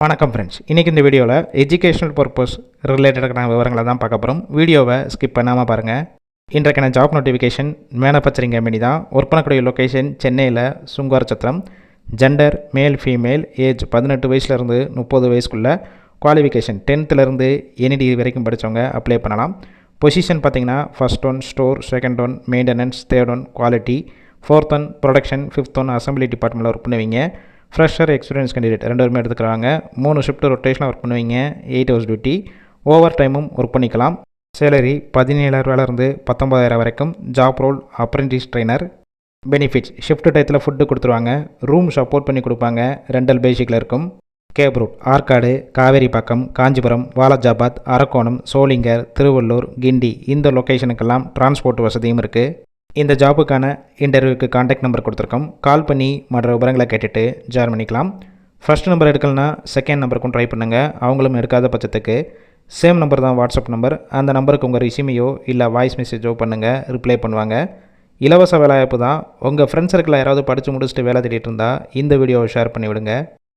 வணக்கம் ஃப்ரெண்ட்ஸ், இன்றைக்கி இந்த வீடியோவில் எஜுகேஷனல் பர்பஸ் ரிலேட்டடான விவரங்களை தான் பார்க்க போகிறோம். வீடியோவை ஸ்கிப் பண்ணாமல் பாருங்கள். இன்றைக்கான ஜாப் நோட்டிஃபிகேஷன் மேனுஃபேக்சரிங் கம்பெனி தான். ஒர்க் பண்ணக்கூடிய லொக்கேஷன் சென்னையில் சுங்கார் சத்திரம். ஜெண்டர் மேல் ஃபீமேல், ஏஜ் 18 வயசுலேருந்து 30 வயசுக்குள்ளே. குவாலிஃபிகேஷன் 10th எனி டிகிரி வரைக்கும் படித்தவங்க அப்ளை பண்ணலாம். பொசிஷன் பார்த்திங்கன்னா first one store, second one maintenance, third one quality, fourth one production, fifth one assembly டிபார்ட்மெண்ட்டில் ஒர்க் பண்ணுவீங்க. ஃப்ரெஷர், எக்ஸ்பீரியன்ஸ் கேண்டிடேட் 2 பேருமே எடுத்துக்கிறாங்க. 3 ஷிஃப்ட் ரொட்டேஷனாக ஒர்க் பண்ணுவீங்க. 8 ஹவர்ஸ் டியூட்டி, ஓவர் டைமும் ஒர்க் பண்ணிக்கலாம். சேலரி 17,000 19,000 வரைக்கும். Job role apprentice trainer. Benefits shift டயத்தில் ஃபுட்டு கொடுத்துருவாங்க. ரூம் சப்போர்ட் பண்ணி கொடுப்பாங்க. ரெண்டல் பேசிக்கில் இருக்கும். கேப் ரூட் ஆற்காடு, காவேரிப்பாக்கம், காஞ்சிபுரம், வாலாஜாபாத், அரக்கோணம், சோளிங்கர், திருவள்ளூர், கிண்டி இந்த லொக்கேஷனுக்கெல்லாம் டிரான்ஸ்போர்ட் வசதியும் இருக்குது. இந்த ஜாபுக்கான இன்டர்வியூக்கு காண்டாக்ட் நம்பர் கொடுத்துருக்கோம். கால் பண்ணி மற்ற விவரங்களை கேட்டுட்டு ஜாயின் பண்ணிக்கலாம். ஃபர்ஸ்ட் நம்பர் எடுக்கலனா செகண்ட் நம்பருக்கும் ட்ரை பண்ணுங்கள். அவங்களும் எடுக்காத பட்சத்துக்கு சேம் நம்பர் தான் வாட்ஸ்அப் நம்பர். அந்த நம்பருக்கு உங்கள் ரெஸ்யூமையோ இல்லை வாய்ஸ் மெசேஜோ பண்ணுங்கள், ரிப்ளை பண்ணுவாங்க. இலவச வேலைவாய்ப்பு தான். உங்கள் ஃப்ரெண்ட்ஸ் சர்க்கிளில் யாராவது படித்து முடிச்சுட்டு வேலை தேடிட்டு இருந்தால் இந்த வீடியோவை ஷேர் பண்ணி விடுங்க.